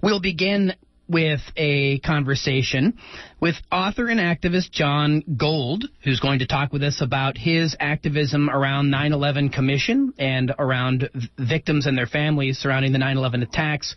We'll begin with a conversation with author and activist John Gold, who's going to talk with us about his activism around 9/11 Commission and around victims and their families surrounding the 9/11 attacks.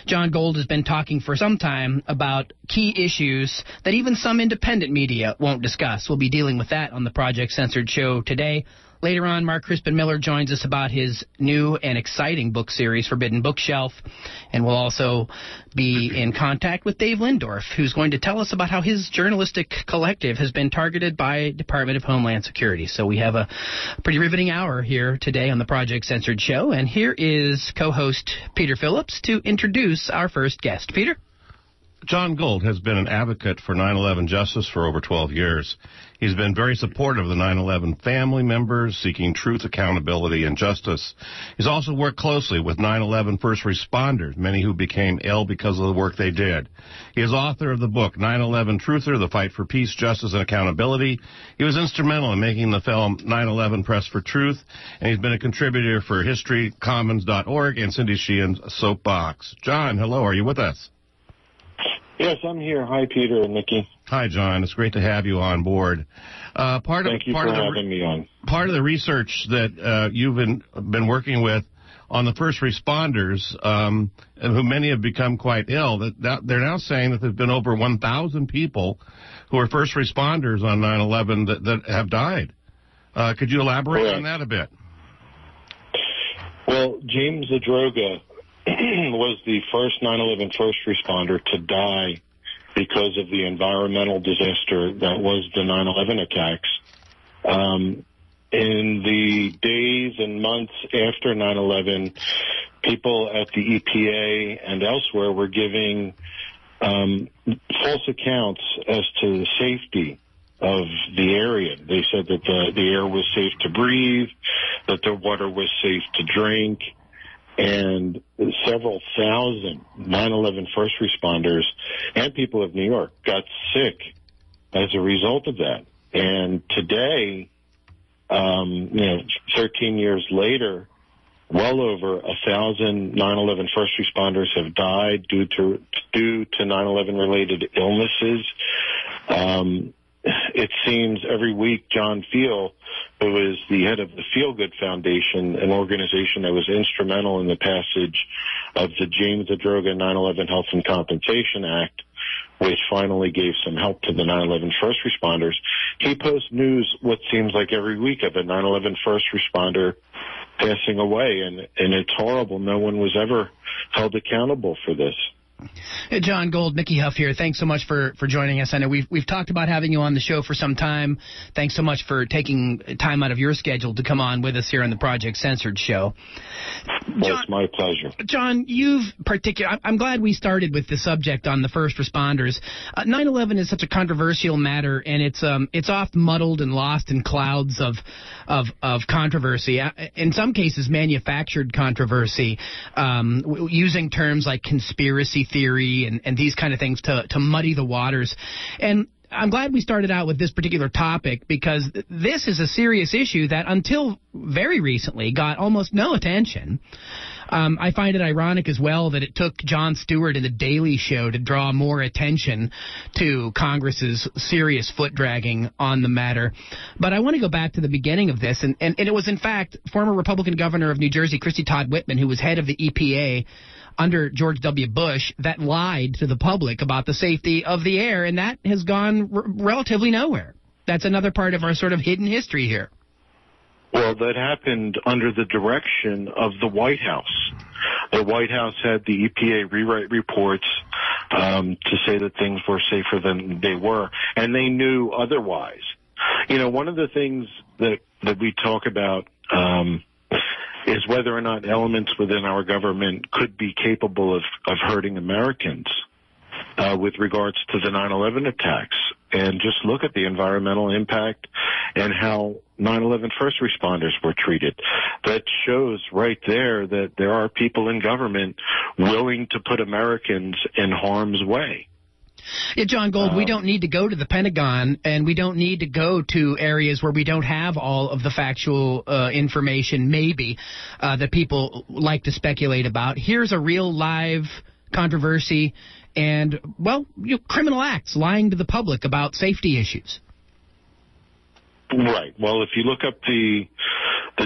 John Gold has been talking for some time about key issues that even some independent media won't discuss. We'll be dealing with that on the Project Censored show today. Later on, Mark Crispin Miller joins us about his new and exciting book series, Forbidden Bookshelf, and we'll also be in contact with Dave Lindorf, who's going to tell us about how his journalistic collective has been targeted by Department of Homeland Security. So we have a pretty riveting hour here today on the Project Censored show, and here is co-host Peter Phillips to introduce our first guest. Peter? John Gold has been an advocate for 9/11 justice for over 12 years. He's been very supportive of the 9/11 family members seeking truth, accountability, and justice. He's also worked closely with 9/11 first responders, many who became ill because of the work they did. He is author of the book 9/11 Truther, The Fight for Peace, Justice, and Accountability. He was instrumental in making the film 9/11 Press for Truth, and he's been a contributor for HistoryCommons.org and Cindy Sheehan's Soapbox. John, hello, are you with us? Yes, I'm here. Hi, Peter and Nikki. Hi, John. It's great to have you on board. Thank you for having me on. Part of the research that you've been working with on the first responders, who many have become quite ill, that they're now saying that there's been over 1,000 people who are first responders on 9/11 that have died. Could you elaborate on that a bit? Well, James Zadroga was the first 9/11 first responder to die because of the environmental disaster that was the 9/11 attacks. In the days and months after 9/11, people at the EPA and elsewhere were giving false accounts as to the safety of the area. They said that the air was safe to breathe, that the water was safe to drink, and several thousand 9/11 first responders and people of New York got sick as a result of that. And today, 13 years later, well over 1,000 9/11 first responders have died due to 9/11 related illnesses. It seems every week John Feel, who is the head of the Feel Good Foundation, an organization that was instrumental in the passage of the James Zadroga 9/11 Health and Compensation Act, which finally gave some help to the 9/11 first responders, he posts news what seems like every week of a 9/11 first responder passing away, and it's horrible. No one was ever held accountable for this. Hey, John Gold, Mickey Huff here. Thanks so much for joining us. I know we've talked about having you on the show for some time. Thanks so much for taking time out of your schedule to come on with us here on the Project Censored show. Well, it's my pleasure. John, I'm glad we started with the subject on the first responders. 9/11 is such a controversial matter, and it's oft muddled and lost in clouds of controversy. In some cases, manufactured controversy, using terms like conspiracy theory and these kind of things to muddy the waters. And I'm glad we started out with this particular topic because this is a serious issue that until very recently got almost no attention. I find it ironic as well that it took Jon Stewart and The Daily Show to draw more attention to Congress's serious foot-dragging on the matter. But I want to go back to the beginning of this, and it was, in fact, former Republican governor of New Jersey, Christy Todd Whitman, who was head of the EPA under George W. Bush, that lied to the public about the safety of the air, and that has gone relatively nowhere. That's another part of our sort of hidden history here. Well, that happened under the direction of the White House. The White House had the EPA rewrite reports to say that things were safer than they were, and they knew otherwise. One of the things that we talk about is whether or not elements within our government could be capable of hurting Americans with regards to the 9/11 attacks. And just look at the environmental impact and how 9/11 first responders were treated. That shows right there that there are people in government willing to put Americans in harm's way. Yeah, John Gold, we don't need to go to the Pentagon, and we don't need to go to areas where we don't have all of the factual information, maybe, that people like to speculate about. Here's a real live controversy, and, well, criminal acts, lying to the public about safety issues. Right. Well, if you look up the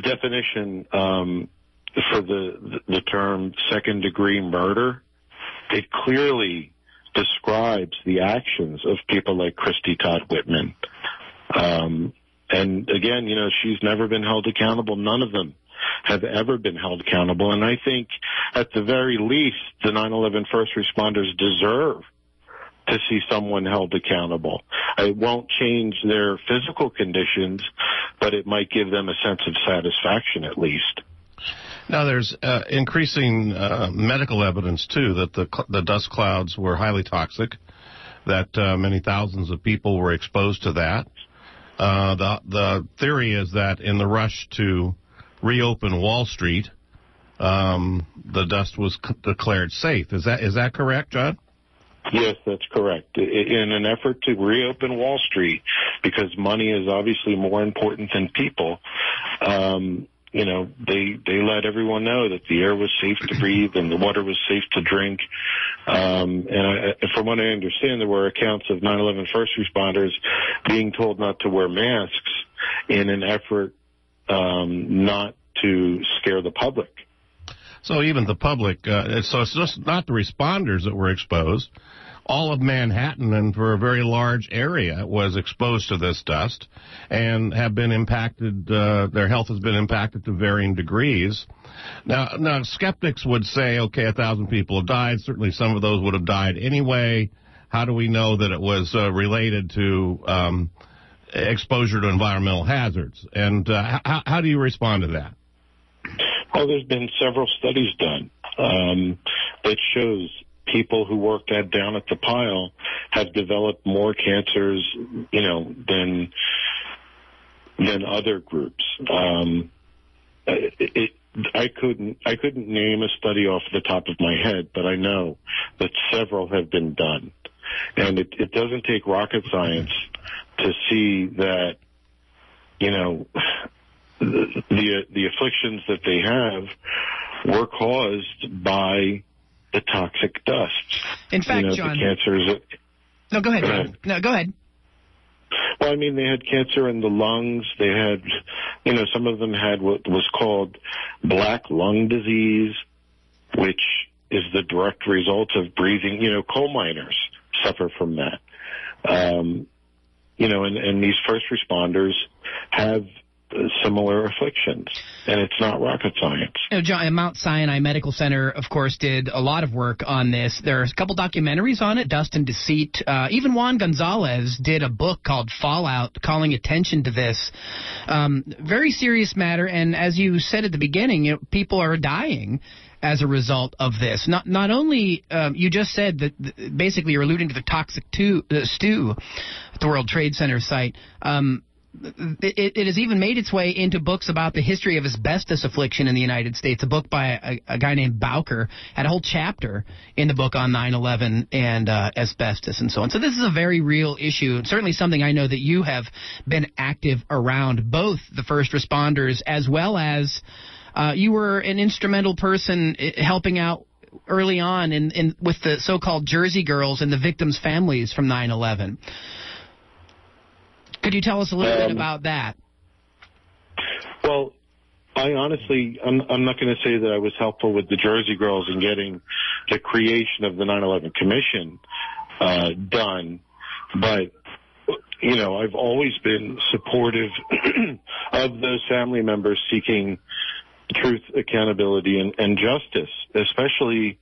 definition for the term second-degree murder, it clearly describes the actions of people like Christy Todd Whitman. And again, she's never been held accountable. None of them have ever been held accountable. And I think at the very least, the 9/11 first responders deserve to see someone held accountable. It won't change their physical conditions, but it might give them a sense of satisfaction at least. Now, there's increasing medical evidence, too, that the dust clouds were highly toxic, that many thousands of people were exposed to that. The theory is that in the rush to reopen Wall Street, the dust was declared safe. Is that correct, John? Yes, that's correct. In an effort to reopen Wall Street, because money is obviously more important than people, they let everyone know that the air was safe to breathe and the water was safe to drink. And from what I understand, there were accounts of 9/11 first responders being told not to wear masks in an effort not to scare the public. So even the public, so it's just not the responders that were exposed. All of Manhattan and for a very large area was exposed to this dust and have been impacted, their health has been impacted to varying degrees. Now skeptics would say, okay, 1,000 people have died. Certainly some of those would have died anyway. How do we know that it was related to exposure to environmental hazards? And how do you respond to that? Well, there's been several studies done that shows people who worked down at the pile have developed more cancers, than other groups. I couldn't name a study off the top of my head, but I know that several have been done, and it doesn't take rocket science to see that, the afflictions that they have were caused by the toxic dust. In fact, John, the cancers. No, go ahead, John. No, go ahead. Well, I mean, they had cancer in the lungs. They had, some of them had what was called black lung disease, which is the direct result of breathing. Coal miners suffer from that. And these first responders have similar afflictions, and it's not rocket science. John, Mount Sinai Medical Center, of course, did a lot of work on this. There's a couple documentaries on it, Dust and Deceit. Even Juan Gonzalez did a book called Fallout, calling attention to this. Very serious matter, and as you said at the beginning, people are dying as a result of this. Not only, you just said that basically you're alluding to the toxic stew at the World Trade Center site. It has even made its way into books about the history of asbestos affliction in the United States. A book by a guy named Bowker had a whole chapter in the book on 9/11 and asbestos and so on. So this is a very real issue, certainly something I know that you have been active around, both the first responders as well as you were an instrumental person helping out early on with the so-called Jersey girls and the victims' families from 9/11. Could you tell us a little bit about that? Well, I honestly, I'm not going to say that I was helpful with the Jersey girls in getting the creation of the 9/11 Commission done, but, I've always been supportive of those family members seeking truth, accountability, and justice, especially,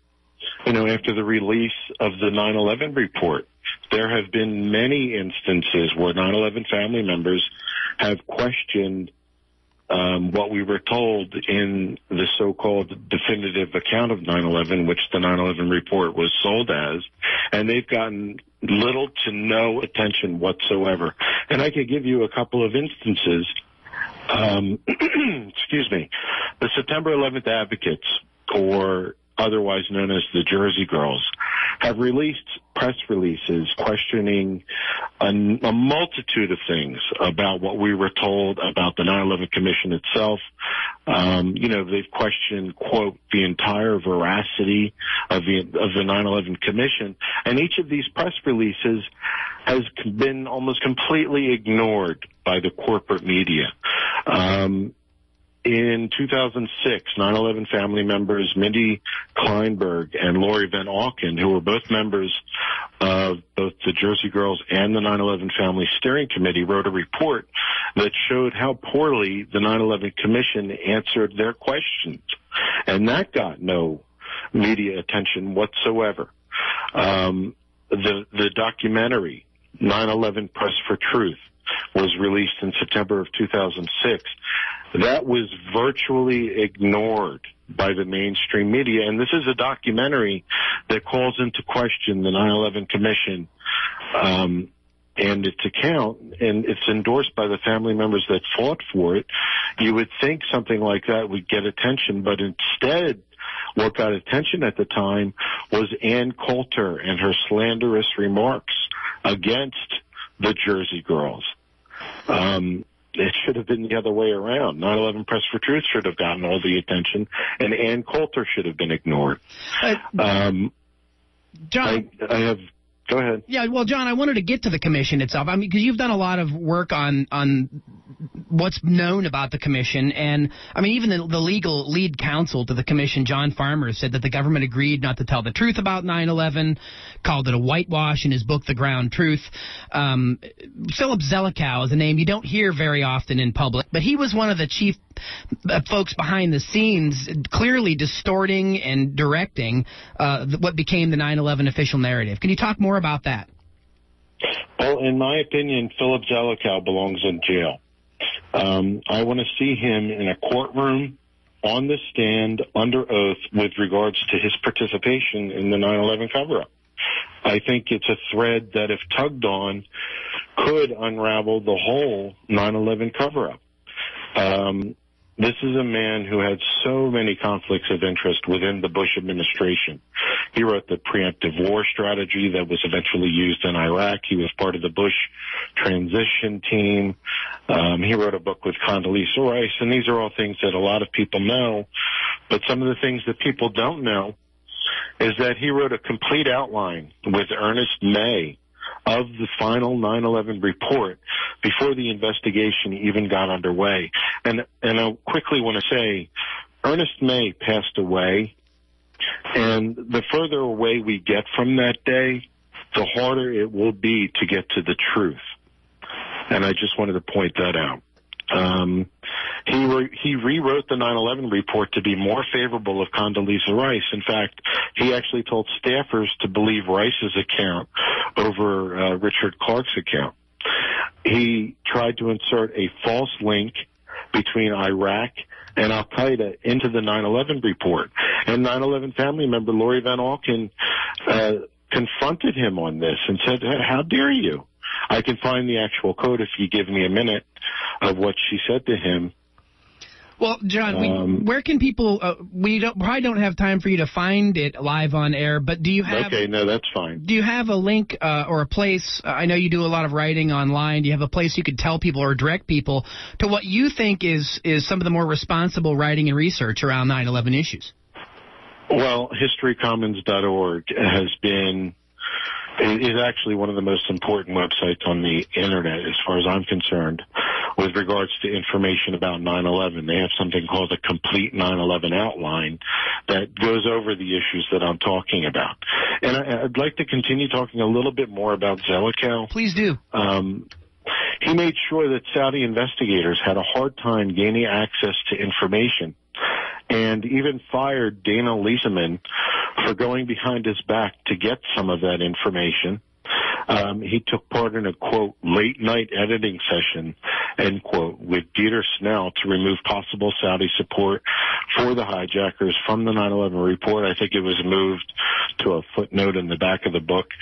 after the release of the 9/11 report. There have been many instances where 9/11 family members have questioned what we were told in the so-called definitive account of 9/11, which the 9/11 report was sold as, and they've gotten little to no attention whatsoever. And I could give you a couple of instances. Excuse me. The September 11th advocates, or otherwise known as the Jersey Girls, have released press releases questioning a multitude of things about what we were told about the 9/11 Commission itself. They've questioned, quote, the entire veracity of the 9/11 Commission. And each of these press releases has been almost completely ignored by the corporate media. In 2006, 9/11 family members Mindy Kleinberg and Lori Van Auken, who were both members of both the Jersey Girls and the 9/11 Family Steering Committee, wrote a report that showed how poorly the 9/11 Commission answered their questions. And that got no media attention whatsoever. The documentary, 9/11 Press for Truth, was released in September of 2006. That was virtually ignored by the mainstream media. And this is a documentary that calls into question the 9/11 Commission and its account, and it's endorsed by the family members that fought for it. You would think something like that would get attention, but instead what got attention at the time was Ann Coulter and her slanderous remarks against the Jersey Girls. It should have been the other way around. 9/11 Press for Truth should have gotten all the attention, and Ann Coulter should have been ignored. John, Go ahead. Yeah, well, John, I wanted to get to the commission itself. I mean, because you've done a lot of work on what's known about the commission, and I mean, even the legal lead counsel to the commission, John Farmer, said that the government agreed not to tell the truth about 9/11, called it a whitewash in his book, The Ground Truth. Philip Zelikow is a name you don't hear very often in public, but he was one of the chief folks behind the scenes, clearly distorting and directing what became the 9/11 official narrative. Can you talk more about that? Well, in my opinion, Philip Zelikow belongs in jail. I want to see him in a courtroom on the stand under oath with regards to his participation in the 9/11 cover-up. I think it's a thread that, if tugged on, could unravel the whole 9/11 cover-up. This is a man who had so many conflicts of interest within the Bush administration. He wrote the preemptive war strategy that was eventually used in Iraq. He was part of the Bush transition team. He wrote a book with Condoleezza Rice, and these are all things that a lot of people know. But some of the things that people don't know is that he wrote a complete outline with Ernest May of the final 9/11 report before the investigation even got underway. And I quickly want to say, Ernest May passed away, and the further away we get from that day, the harder it will be to get to the truth. And I just wanted to point that out. He rewrote the 9/11 report to be more favorable of Condoleezza Rice. In fact, he actually told staffers to believe Rice's account over Richard Clark's account. He tried to insert a false link between Iraq and Al-Qaeda into the 9/11 report. And 9/11 family member Lori Van Auken confronted him on this and said, "How dare you?" I can find the actual quote if you give me a minute of what she said to him. Well, John, where can people? We probably don't have time for you to find it live on air, but do you have? Okay, no, that's fine. Do you have a link or a place? I know you do a lot of writing online. Do you have a place you could tell people or direct people to what you think is some of the more responsible writing and research around 9/11 issues? Well, historycommons.org is actually one of the most important websites on the internet as far as I'm concerned with regards to information about 9/11. They have something called a complete 9/11 outline that goes over the issues that I'm talking about. And I'd like to continue talking a little bit more about Zelikow. Please do. He made sure that Saudi investigators had a hard time gaining access to information, and even fired Dana Leeseman for going behind his back to get some of that information. He took part in a, quote, late-night editing session, end quote, with Dieter Snell to remove possible Saudi support for the hijackers from the 9/11 report. I think it was moved to a footnote in the back of the book.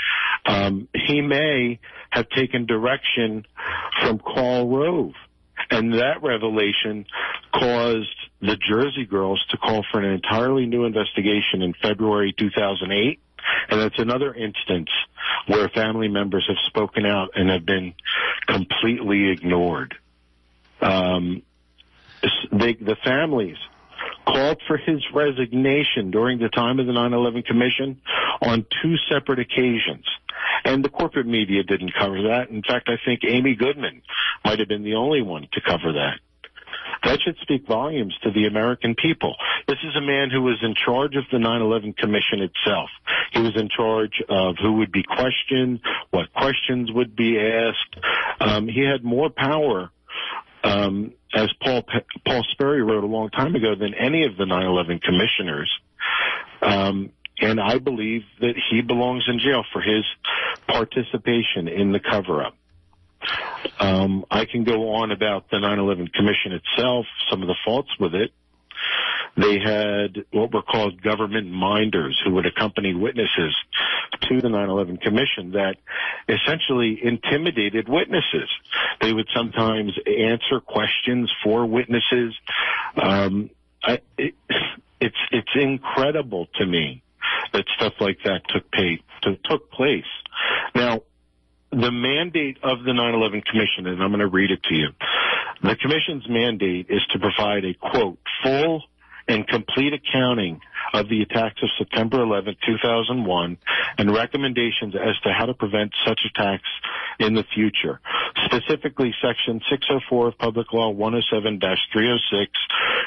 He may have taken direction from Karl Rove, and that revelation caused the Jersey Girls to call for an entirely new investigation in February 2008. And that's another instance where family members have spoken out and have been completely ignored. The families called for his resignation during the time of the 9/11 Commission on 2 separate occasions. And the corporate media didn't cover that. In fact, I think Amy Goodman might have been the only one to cover that. That should speak volumes to the American people. This is a man who was in charge of the 9/11 Commission itself. He was in charge of who would be questioned, what questions would be asked. He had more power, as Paul Sperry wrote a long time ago, than any of the 9/11 commissioners. And I believe that he belongs in jail for his participation in the cover-up. I can go on about the 9/11 Commission itself, some of the faults with it. They had what were called government minders who would accompany witnesses to the 9/11 Commission that essentially intimidated witnesses. They would sometimes answer questions for witnesses. It's incredible to me that stuff like that took place. Now, the mandate of the 9/11 Commission, and I'm going to read it to you. The Commission's mandate is to provide a, quote, full and complete accounting of the attacks of September 11, 2001, and recommendations as to how to prevent such attacks in the future. Specifically, Section 604 of Public Law 107-306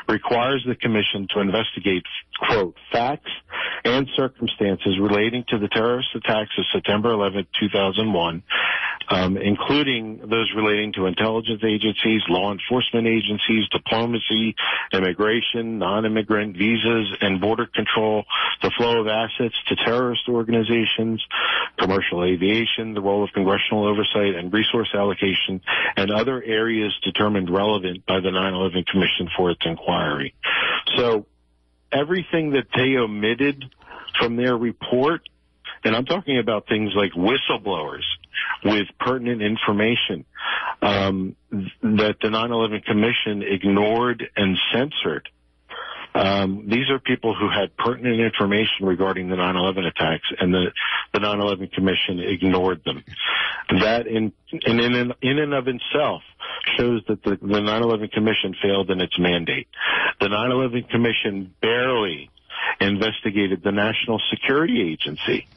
requires the Commission to investigate, quote, facts and circumstances relating to the terrorist attacks of September 11, 2001, including those relating to intelligence agencies, law enforcement agencies, diplomacy, immigration, non-immigrant visas, and border control, the flow of assets to terrorist organizations, commercial aviation, the role of congressional oversight and resource allocation, and other areas determined relevant by the 9/11 Commission for its inquiry. So everything that they omitted from their report, and I'm talking about things like whistleblowers with pertinent information, that the 9/11 Commission ignored and censored. These are people who had pertinent information regarding the 9/11 attacks, and the 9/11 Commission ignored them. That in and of itself shows that the 9/11 Commission failed in its mandate. The 9/11 Commission barely investigated the National Security Agency.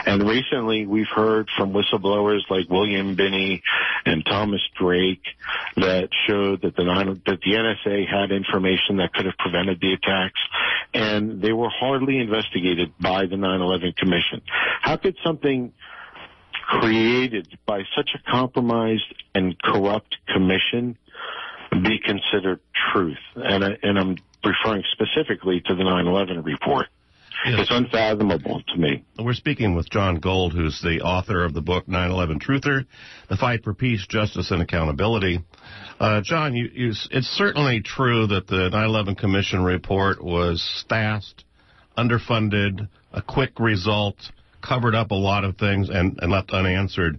And recently we've heard from whistleblowers like William Binney and Thomas Drake that showed that the NSA had information that could have prevented the attacks, and they were hardly investigated by the 9/11 Commission. How could something created by such a compromised and corrupt commission be considered truth? And I'm referring specifically to the 9/11 report. Yes. It's unfathomable to me. We're speaking with John Gold, who's the author of the book 9/11 Truther, The Fight for Peace, Justice, and Accountability. John, it's certainly true that the 9/11 Commission report was fast, underfunded, a quick result, covered up a lot of things, and left unanswered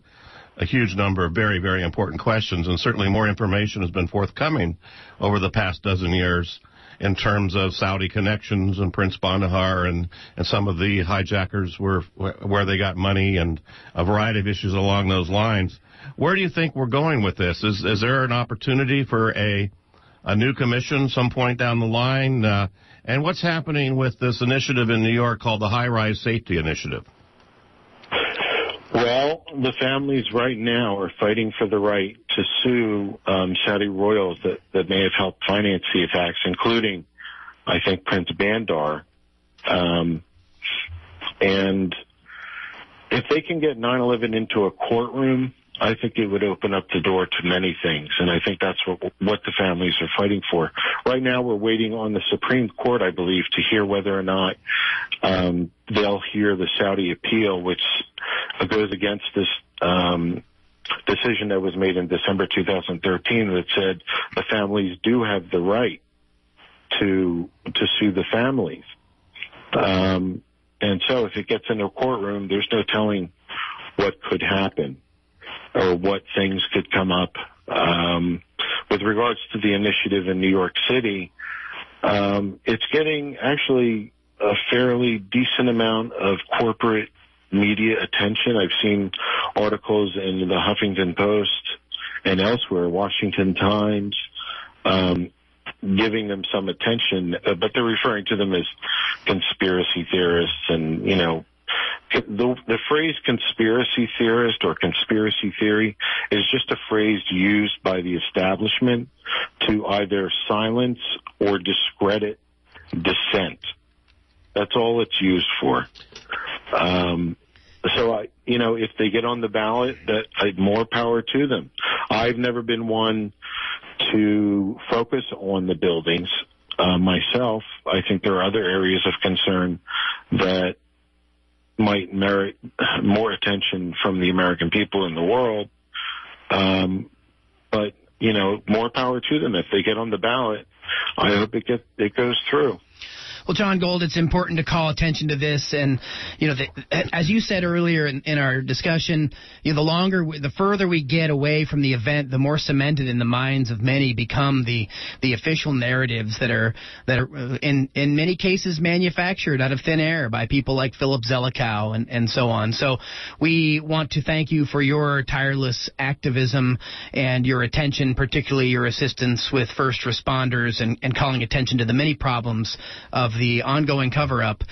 a huge number of very, very important questions. And certainly more information has been forthcoming over the past dozen years in terms of Saudi connections and Prince Bandar and some of the hijackers where they got money, and a variety of issues along those lines. Where do you think we're going with this? Is there an opportunity for a new commission some point down the line? And what's happening with this initiative in New York called the High Rise Safety Initiative? Well, the families right now are fighting for the right to sue Saudi royals that may have helped finance the attacks, including, I think, Prince Bandar. And if they can get 9/11 into a courtroom, I think it would open up the door to many things, and I think that's what the families are fighting for. Right now we're waiting on the Supreme Court, I believe, to hear whether or not they'll hear the Saudi appeal, which goes against this decision that was made in December 2013 that said the families do have the right to sue the families. And so if it gets in a courtroom, there's no telling what could happen or what things could come up. With regards to the initiative in New York City, it's getting actually a fairly decent amount of corporate media attention. I've seen articles in the Huffington Post and elsewhere, Washington Times, giving them some attention, but they're referring to them as conspiracy theorists. And, you know, the phrase conspiracy theorist or conspiracy theory is just a phrase used by the establishment to either silence or discredit dissent. That's all it's used for. So, if they get on the ballot, more power to them. I've never been one to focus on the buildings myself. I think there are other areas of concern that might merit more attention from the American people in the world. But, more power to them. If they get on the ballot, I hope it goes through. Well, John Gold, it's important to call attention to this, and as you said earlier in our discussion, the further we get away from the event, the more cemented in the minds of many become the official narratives that are in many cases manufactured out of thin air by people like Philip Zelikow and so on. So we want to thank you for your tireless activism and your attention, particularly your assistance with first responders and calling attention to the many problems of the ongoing cover-up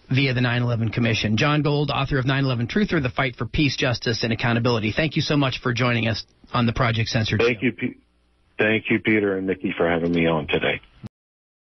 via the 9/11 Commission. John Gold, author of 9/11 Truther, The Fight for Peace, Justice, and Accountability. Thank you so much for joining us on the Project Censored. Thank you, Peter and Nikki, for having me on today.